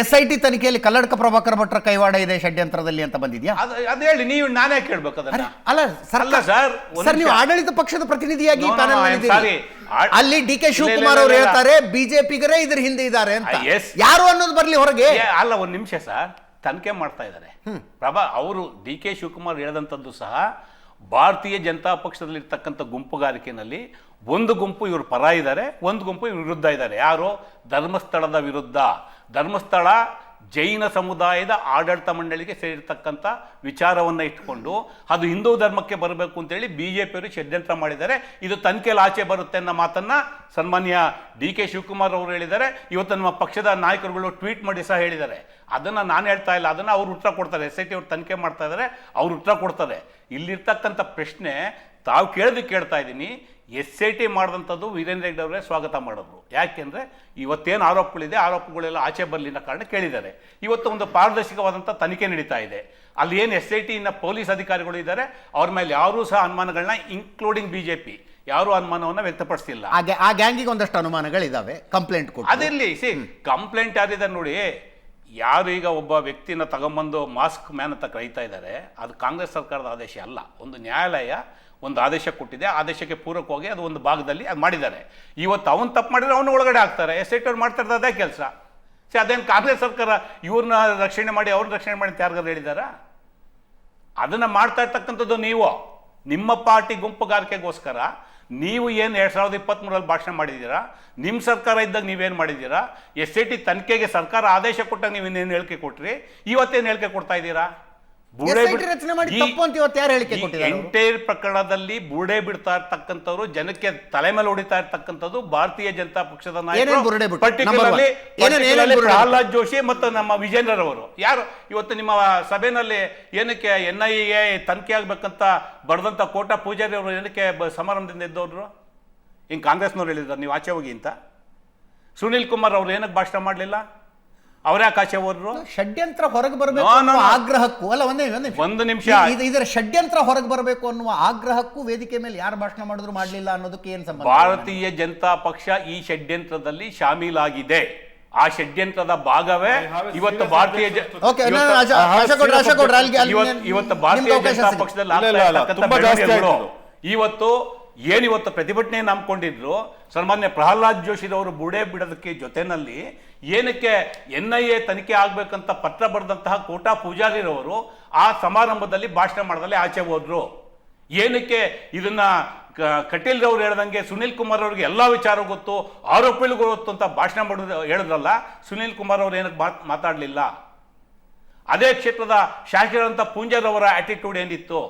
SIT ತನಿಖೆಯಲ್ಲಿ ಕಲ್ಲಡ್ಕ ಪ್ರಭಾಕರ್ ಭಟ್ರ ಕೈವಾಡ ಇದೆ ಷಡ್ಯಂತ್ರದಲ್ಲಿ ಅಂತ ಬಂದಿದ್ಯಾ? ಅದು ಹೇಳಿ, ನೀವು ನಾನೇ ಕೇಳ್ಬೇಕು ಅದನ್ನ. ಅಲ್ಲ ಸರ್, ನೀವು ಆಡಳಿತ ಪಕ್ಷದ ಪ್ರತಿನಿಧಿಯಾಗಿ ಪ್ಯಾನೆಲ್ ಮಾಡಿದ್ದೀರಿ. ಅಲ್ಲಿ DK ಶಿವಕುಮಾರ್ ಅವರು ಹೇಳ್ತಾರೆ ಬಿಜೆಪಿಗರೇ ಇದ್ರ ಹಿಂದೆ ಇದ್ದಾರೆ ಅಂತ. ಯಾರು ಅನ್ನೋದು ಬರ್ಲಿ ಹೊರಗೆ. ಅಲ್ಲ, ಒಂದ್ ನಿಮಿಷ ಸರ್, ತನಿಖೆ ಮಾಡ್ತಾ ಇದ್ದಾರೆ ಅವರು. DK ಶಿವಕುಮಾರ್ ಹೇಳಿದಂಥದ್ದು ಸಹ ಭಾರತೀಯ ಜನತಾ ಪಕ್ಷದಲ್ಲಿ ಇರ್ತಕ್ಕಂಥ ಗುಂಪುಗಾರಿಕೆಯಲ್ಲಿ ಒಂದು ಗುಂಪು ಇವರು ಪರ ಇದ್ದಾರೆ, ಒಂದು ಗುಂಪು ಇವ್ರ ವಿರುದ್ಧ ಇದ್ದಾರೆ. ಯಾರು? ಧರ್ಮಸ್ಥಳದ ವಿರುದ್ಧ. ಧರ್ಮಸ್ಥಳ ಜೈನ ಸಮುದಾಯದ ಆಡಳಿತ ಮಂಡಳಿಗೆ ಸೇರಿರ್ತಕ್ಕಂಥ ವಿಚಾರವನ್ನು ಇಟ್ಕೊಂಡು ಅದು ಹಿಂದೂ ಧರ್ಮಕ್ಕೆ ಬರಬೇಕು ಅಂತೇಳಿ BJಪಿಯವರು ಷಡ್ಯಂತ್ರ ಮಾಡಿದ್ದಾರೆ. ಇದು ತನಿಖೆಯಲ್ಲಿ ಆಚೆ ಬರುತ್ತೆ ಅನ್ನೋ ಮಾತನ್ನ ಸನ್ಮಾನ್ಯ DK ಶಿವಕುಮಾರ್ ಅವರು ಹೇಳಿದ್ದಾರೆ. ಇವತ್ತು ನಮ್ಮ ಪಕ್ಷದ ನಾಯಕರುಗಳು ಟ್ವೀಟ್ ಮಾಡಿ ಸಹ ಹೇಳಿದ್ದಾರೆ. ಅದನ್ನು ನಾನು ಹೇಳ್ತಾ ಇಲ್ಲ, ಅದನ್ನು ಅವ್ರು ಉತ್ತರ ಕೊಡ್ತಾರೆ. SIT ಅವ್ರು ತನಿಖೆ ಮಾಡ್ತಾ ಇದ್ದಾರೆ, ಅವ್ರು ಉತ್ತರ ಕೊಡ್ತಾರೆ. ಇಲ್ಲಿರ್ತಕ್ಕಂಥ ಪ್ರಶ್ನೆ ತಾವು ಕೇಳ್ತಾ ಇದ್ದೀನಿ. SIT ಮಾಡಿದಂಥದ್ದು ವೀರೇಂದ್ರ ಹೆಗ್ಗಡೆ ಅವರೇ ಸ್ವಾಗತ ಮಾಡಿದ್ರು. ಯಾಕೆಂದರೆ ಇವತ್ತೇನು ಆರೋಪಗಳಿದೆ, ಆರೋಪಗಳೆಲ್ಲ ಆಚೆ ಬರಲಿ ಅನ್ನೋ ಕಾರಣ ಕೇಳಿದ್ದಾರೆ. ಇವತ್ತು ಒಂದು ಪಾರದರ್ಶಕವಾದಂಥ ತನಿಖೆ ನಡೀತಾ ಇದೆ. ಅಲ್ಲಿ ಏನು SIT ಪೊಲೀಸ್ ಅಧಿಕಾರಿಗಳು ಇದ್ದಾರೆ, ಅವ್ರ ಮೇಲೆ ಯಾರೂ ಸಹ ಅನುಮಾನಗಳನ್ನ, ಇನ್ಕ್ಲೂಡಿಂಗ್ BJP, ಯಾರೂ ಅನುಮಾನವನ್ನು ವ್ಯಕ್ತಪಡಿಸಿಲ್ಲ. ಆ ಗ್ಯಾಂಗಿಗೆ ಒಂದಷ್ಟು ಅನುಮಾನಗಳಿದ್ದಾವೆ, ಕಂಪ್ಲೇಂಟ್ ಕೊಟ್ಟು. ಅದಿರಲಿ, ಕಂಪ್ಲೇಂಟ್ ಯಾರಿದೆ ನೋಡಿ. ಯಾರು ಈಗ ಒಬ್ಬ ವ್ಯಕ್ತಿನ ತಗೊಂಬಂದು ಮಾಸ್ಕ್ ಮ್ಯಾನ್ ಅಂತ ಕರೀತಾ ಇದ್ದಾರೆ, ಅದು ಕಾಂಗ್ರೆಸ್ ಸರ್ಕಾರದ ಆದೇಶ ಅಲ್ಲ. ಒಂದು ನ್ಯಾಯಾಲಯ ಒಂದು ಆದೇಶ ಕೊಟ್ಟಿದೆ. ಆದೇಶಕ್ಕೆ ಪೂರಕವಾಗಿ ಅದು ಒಂದು ಭಾಗದಲ್ಲಿ ಅದು ಮಾಡಿದ್ದಾರೆ. ಇವತ್ತು ಅವನು ತಪ್ಪು ಮಾಡಿದ್ರೆ ಅವನು ಒಳಗಡೆ ಹಾಕ್ತಾರೆ. SIT ಅವ್ರು ಮಾಡ್ತಾ ಇರೋದು ಅದೇ ಕೆಲಸ. ಅದೇನು ಕಾಂಗ್ರೆಸ್ ಸರ್ಕಾರ ಇವ್ರನ್ನ ರಕ್ಷಣೆ ಮಾಡಿ ಅವ್ರನ್ನ ರಕ್ಷಣೆ ಮಾಡಿ ಅಂತ ಯಾರಿಗಾರು ಹೇಳಿದಾರ? ಅದನ್ನು ಮಾಡ್ತಾ ಇರ್ತಕ್ಕಂಥದ್ದು ನೀವು. ನಿಮ್ಮ ಪಾರ್ಟಿ ಗುಂಪುಗಾರಿಕೆಗೋಸ್ಕರ ನೀವು ಏನು 2023 ಭಾಷಣ ಮಾಡಿದ್ದೀರಾ? ನಿಮ್ಮ ಸರ್ಕಾರ ಇದ್ದಾಗ ನೀವೇನು ಮಾಡಿದ್ದೀರಾ? SIT ತನಿಖೆಗೆ ಸರ್ಕಾರ ಆದೇಶ ಕೊಟ್ಟಾಗ ನೀವು ಇನ್ನೇನು ಹೇಳಿಕೆ ಕೊಟ್ರಿ? ಇವತ್ತೇನು ಹೇಳಿಕೆ ಕೊಡ್ತಾ ಇದ್ದೀರಾ? ಎಂಟೈರ್ ಪ್ರಕರಣದಲ್ಲಿ ಬುರುಡೆ ಬಿಡ್ತಾ ಇರ್ತಕ್ಕಂಥವ್ರು, ಜನಕ್ಕೆ ತಲೆ ಮೇಲೆ ಹೊಡಿತಾ ಇರ್ತಕ್ಕಂಥದ್ದು ಭಾರತೀಯ ಜನತಾ ಪಕ್ಷದ ನಾಯಕರು, ಪರ್ಟಿಕ್ಯುಲರ್ಲಿ ಪ್ರಹ್ಲಾದ್ ಜೋಶಿ ಮತ್ತು ನಮ್ಮ ವಿಜೇಂದ್ರರವರು. ಯಾರು ಇವತ್ತು ನಿಮ್ಮ ಸಭೆಯಲ್ಲಿ ಏನಕ್ಕೆ NIA ತನಿಖೆ ಆಗ್ಬೇಕಂತ ಬರೆದಂತ ಕೋಟಾ ಪೂಜಾರಿ ಅವರು ಏನಕ್ಕೆ ಸಮಾರಂಭದಿಂದ ಇದ್ದವ್ರು? ಹಿಂಗೆ ಕಾಂಗ್ರೆಸ್ನವ್ರು ಹೇಳಿದ್ರು ನೀವು ಆಚೆ ಹೋಗಿ ಅಂತ. ಸುನೀಲ್ ಕುಮಾರ್ ಅವ್ರು ಏನಕ್ಕೆ ಭಾಷಣ ಮಾಡಲಿಲ್ಲ? ಅವರ್ಯಾಕೆ ಆಚೆ ಹೋದ್ರು? ಷಡ್ಯಂತ್ರ ಹೊರಗೆ ಬರಬೇಕು ಆಗ್ರಹಕ್ಕೂ ಅಲ್ಲ, ಒಂದು ನಿಮಿಷ, ಇದರ ಷಡ್ಯಂತ್ರ ಹೊರಗೆ ಬರಬೇಕು ಅನ್ನುವ ಆಗ್ರಹಕ್ಕೂ ವೇದಿಕೆ ಮೇಲೆ ಯಾರು ಭಾಷಣ ಮಾಡಿದ್ರು ಮಾಡಲಿಲ್ಲ ಅನ್ನೋದಕ್ಕೆ ಏನು ಸಂಬಂಧ? ಭಾರತೀಯ ಜನತಾ ಪಕ್ಷ ಈ ಷಡ್ಯಂತ್ರದಲ್ಲಿ ಶಾಮೀಲಾಗಿದೆ. ಆ ಷಡ್ಯಂತ್ರದ ಭಾಗವೇ ಇವತ್ತು ಭಾರತೀಯ ಜನತಾ ಪಕ್ಷದಲ್ಲಿ ಇವತ್ತು ಪ್ರತಿಭಟನೆ ನಂಬ್ಕೊಂಡಿದ್ರು. ಸನ್ಮಾನ್ಯ ಪ್ರಹ್ಲಾದ್ ಜೋಶಿರವರು ಬುಡೆ ಬಿಡೋದಕ್ಕೆ ಜೊತೆನಲ್ಲಿ ಏನಕ್ಕೆ NIA ತನಿಖೆ ಆಗ್ಬೇಕಂತ ಪತ್ರ ಬರೆದಂತಹ ಕೋಟಾ ಪೂಜಾರಿರವರು ಆ ಸಮಾರಂಭದಲ್ಲಿ ಭಾಷಣ ಮಾಡದಲ್ಲಿ ಆಚೆ ಹೋದ್ರು. ಏನಕ್ಕೆ ಇದನ್ನ ಕಟೀಲ್ ರವರು ಹೇಳ್ದಂಗೆ ಸುನೀಲ್ ಕುಮಾರ್ ಅವ್ರಿಗೆ ಎಲ್ಲ ವಿಚಾರ ಗೊತ್ತು, ಆರೋಪಿಗಳಿಗೂ ಗೊತ್ತು ಅಂತ ಭಾಷಣ ಮಾಡೋದು ಹೇಳಿದ್ರಲ್ಲ, ಸುನೀಲ್ ಕುಮಾರ್ ಅವರು ಏನಕ್ಕೆ ಮಾತಾಡಲಿಲ್ಲ? ಅದೇ ಕ್ಷೇತ್ರದ ಶಾಸಕರಂತ ಪೂಂಜಾರವರ ಆಟಿಟ್ಯೂಡ್ ಏನಿತ್ತು?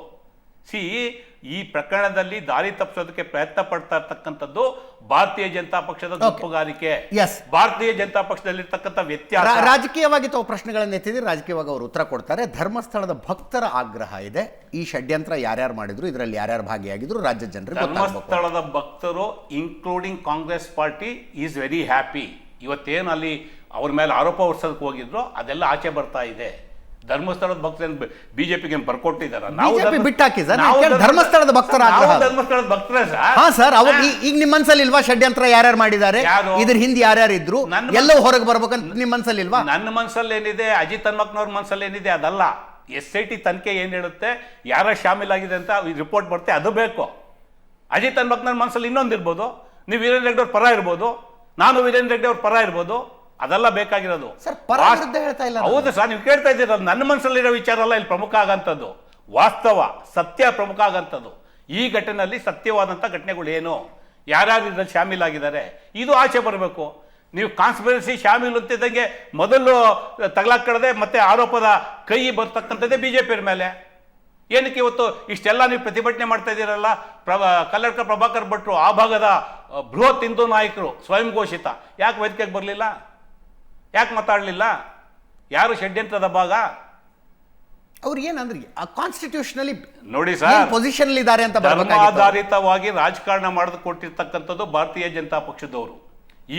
ಈ ಪ್ರಕರಣದಲ್ಲಿ ದಾರಿ ತಪ್ಪಿಸೋದಕ್ಕೆ ಪ್ರಯತ್ನ ಪಡ್ತಾ ಇರ್ತಕ್ಕಂಥದ್ದು ಭಾರತೀಯ ಜನತಾ ಪಕ್ಷದ ಗುಂಪುಗಾರಿಕೆ, ಭಾರತೀಯ ಜನತಾ ಪಕ್ಷದಲ್ಲಿರ್ತಕ್ಕಂಥ ವ್ಯತ್ಯಾಸ. ರಾಜಕೀಯವಾಗಿ ತಾವು ಪ್ರಶ್ನೆಗಳನ್ನು ಎತ್ತಿದ್ರೆ ರಾಜಕೀಯವಾಗಿ ಅವರು ಉತ್ತರ ಕೊಡ್ತಾರೆ. ಧರ್ಮಸ್ಥಳದ ಭಕ್ತರ ಆಗ್ರಹ ಇದೆ, ಈ ಷಡ್ಯಂತ್ರ ಯಾರ್ಯಾರು ಮಾಡಿದ್ರು, ಇದರಲ್ಲಿ ಯಾರ್ಯಾರು ಭಾಗಿಯಾಗಿದ್ರು ರಾಜ್ಯ ಜನರಿಗೆ. ಧರ್ಮಸ್ಥಳದ ಭಕ್ತರು including Congress party is very happy. ಇವತ್ತೇನು ಅಲ್ಲಿ ಅವ್ರ ಮೇಲೆ ಆರೋಪ ಹೊರಿಸೋದಕ್ಕೆ ಹೋಗಿದ್ರು ಅದೆಲ್ಲ ಆಚೆ ಬರ್ತಾ ಇದೆ. ಧರ್ಮಸ್ಥಳದ ಭಕ್ತರನ್ನು BJಪಿಗೆ ಬರ್ಕೊಟ್ಟಿದ್ದಾರೆ. ಧರ್ಮಸ್ಥಳದ ಭಕ್ತರ ಧರ್ಮಸ್ಥಳದ ಭಕ್ತರೇ ಸರ್. ಈಗ ನಿಮ್ಮ ಮನಸ್ಸಲ್ಲಿ ಇಲ್ವಾ ಷಡ್ಯಂತ್ರ ಯಾರ್ಯಾರು ಮಾಡಿದ್ದಾರೆ, ಇದ್ರ ಹಿಂದೆ ಯಾರ್ಯಾರು ಇದ್ರು, ಎಲ್ಲವೂ ಹೊರಗೆ ಬರ್ಬೇಕಂತ ನಿಮ್ಮ ಮನಸ್ಸಲ್ಲಿ ಇಲ್ವಾ? ನನ್ನ ಮನಸ್ಸಲ್ಲಿ ಏನಿದೆ, ಅಜಿತ್ ಹನುಮಕ್ನವ್ರ ಮನಸ್ಸಲ್ಲಿ ಏನಿದೆ ಅದಲ್ಲ. SIT ತನಿಖೆ ಏನ್ ಹೇಳುತ್ತೆ, ಯಾರ ಶಾಮೀಲಾಗಿದೆ ಅಂತ ರಿಪೋರ್ಟ್ ಬರುತ್ತೆ, ಅದು ಬೇಕು. ಅಜಿತ್ ಹನುಮಕ್ನವ್ರ ಮನಸ್ಸಲ್ಲಿ ಇನ್ನೊಂದಿರ್ಬೋದು, ನೀವು ವೀರೇಂದ್ರ ಹೆಗ್ಡೆ ಅವ್ರ ಪರ ಇರ್ಬೋದು, ನಾನು ವೀರೇಂದ್ರ ಹೆಗ್ಡೆ ಅವ್ರ ಪರ ಇರ್ಬೋದು, ಅದೆಲ್ಲ ಬೇಕಾಗಿರೋದು. ಹೌದು ಸರ್, ನೀವು ಕೇಳ್ತಾ ಇದ್ದೀರ. ನನ್ನ ಮನಸ್ಸಲ್ಲಿರೋ ವಿಚಾರ ಅಲ್ಲ ಇಲ್ಲಿ ಪ್ರಮುಖ ಆಗಂಥದ್ದು. ವಾಸ್ತವ, ಸತ್ಯ ಪ್ರಮುಖ ಆಗಂಥದ್ದು. ಈ ಘಟನೆಯಲ್ಲಿ ಸತ್ಯವಾದಂಥ ಘಟನೆಗಳು ಏನು, ಯಾರ್ಯಾರು ಇದ್ರಲ್ಲಿ ಶಾಮೀಲಾಗಿದ್ದಾರೆ, ಇದು ಆಚೆ ಬರಬೇಕು. ನೀವು ಕಾನ್ಸ್ಪಿರಸಿ ಶಾಮೀಲು ಅಂತಿದ್ದಂಗೆ ಮೊದಲು ತಗಲಾಕಡದೆ ಮತ್ತೆ ಆರೋಪದ ಕೈ ಬರ್ತಕ್ಕಂಥದ್ದೇ BJಪಿಯವ್ರ ಮೇಲೆ. ಏನಕ್ಕೆ ಇವತ್ತು ಇಷ್ಟೆಲ್ಲ ನೀವು ಪ್ರತಿಭಟನೆ ಮಾಡ್ತಾ ಇದ್ದೀರಲ್ಲ? ಕಲ್ಲಡ್ಕ ಪ್ರಭಾಕರ್ ಭಟ್ರು, ಆ ಭಾಗದ ಬೃಹತ್ ಹಿಂದೂ ನಾಯಕರು, ಸ್ವಯಂ ಘೋಷಿತ, ಯಾಕೆ ವೇದಿಕೆಗೆ ಬರಲಿಲ್ಲ? ಯಾಕೆ ಮಾತಾಡಲಿಲ್ಲ? ಯಾರು ಷಡ್ಯಂತ್ರದ ಭಾಗ? ಅವ್ರು ಏನಂದ್ರೆ ಕಾನ್ಸ್ಟಿಟ್ಯೂಷನಲಿ ನೋಡಿ ಸರ್, ಪೊಸಿಷನ್ ಇದ್ದಾರೆ ಅಂತ. ಧರ್ಮಾಧಾರಿತವಾಗಿ ರಾಜಕಾರಣ ಮಾಡೋದು ಕೊಟ್ಟಿರ್ತಕ್ಕಂಥದ್ದು ಭಾರತೀಯ ಜನತಾ ಪಕ್ಷದವರು.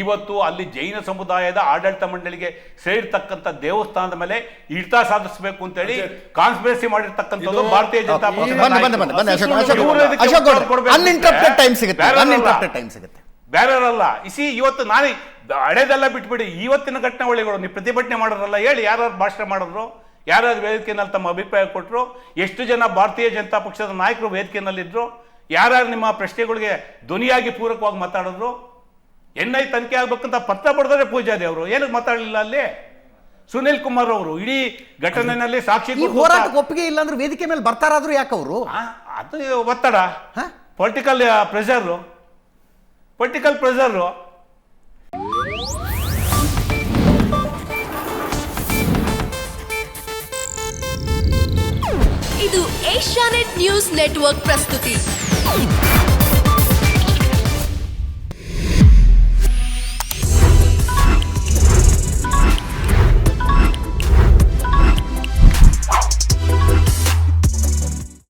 ಇವತ್ತು ಅಲ್ಲಿ ಜೈನ ಸಮುದಾಯದ ಆಡಳಿತ ಮಂಡಳಿಗೆ ಸೇರಿರ್ತಕ್ಕಂಥ ದೇವಸ್ಥಾನದ ಮೇಲೆ ಹಿಡಿತ ಸಾಧಿಸಬೇಕು ಅಂತೇಳಿ ಕಾನ್ಸ್ಪಿರಸಿ ಮಾಡಿರ್ತಕ್ಕಂಥದ್ದು ಭಾರತೀಯ ಜನತಾ ಪಕ್ಷ. ಅನ್ಇಂಟರಪ್ಟೆಡ್ ಟೈಮ್ ಸಿಗುತ್ತೆ. ಬೇರೆಯವರಲ್ಲ. ಇವತ್ತು ನಾನೇ ಹಳೇದೆಲ್ಲ ಬಿಟ್ಬಿಡಿ, ಇವತ್ತಿನ ಘಟನಾವಳಿಗಳು ನೀವು ಪ್ರತಿಭಟನೆ ಮಾಡೋರಲ್ಲ ಹೇಳಿ, ಯಾರ್ಯಾರು ಭಾಷಣ ಮಾಡಿದ್ರು, ಯಾರ್ಯಾರು ವೇದಿಕೆಯಲ್ಲಿ ತಮ್ಮ ಅಭಿಪ್ರಾಯ ಕೊಟ್ಟರು, ಎಷ್ಟು ಜನ ಭಾರತೀಯ ಜನತಾ ಪಕ್ಷದ ನಾಯಕರು ವೇದಿಕೆಯಲ್ಲಿದ್ದರು, ಯಾರ್ಯಾರು ನಿಮ್ಮ ಪ್ರಶ್ನೆಗಳಿಗೆ ಧ್ವನಿಯಾಗಿ ಪೂರಕವಾಗಿ ಮಾತಾಡಿದ್ರು. NIA ತನಿಖೆ ಆಗ್ಬೇಕಂತ ಪತ್ರ ಬರೆದ್ರೆ ಪೂಜಾರಿ ಅವರು ಏನಕ್ಕೆ ಮಾತಾಡಲಿಲ್ಲ ಅಲ್ಲಿ? ಸುನಿಲ್ ಕುಮಾರ್ ಅವರು ಇಡೀ ಘಟನೆಯಲ್ಲಿ ಸಾಕ್ಷಿ ಹೋರಾಟಕ್ಕೆ ಒಪ್ಪಿಗೆ ಇಲ್ಲ ಅಂದ್ರೆ ವೇದಿಕೆ ಮೇಲೆ ಬರ್ತಾರಾದ್ರೂ ಯಾಕೆ ಅವರು? ಅದು ಒತ್ತಡ, ಪೊಲಿಟಿಕಲ್ ಪ್ರೆಷರ್. ಇದು ಏಷ್ಯಾನೆಟ್ ನ್ಯೂಸ್ ನೆಟ್ವರ್ಕ್ ಪ್ರಸ್ತುತಿ.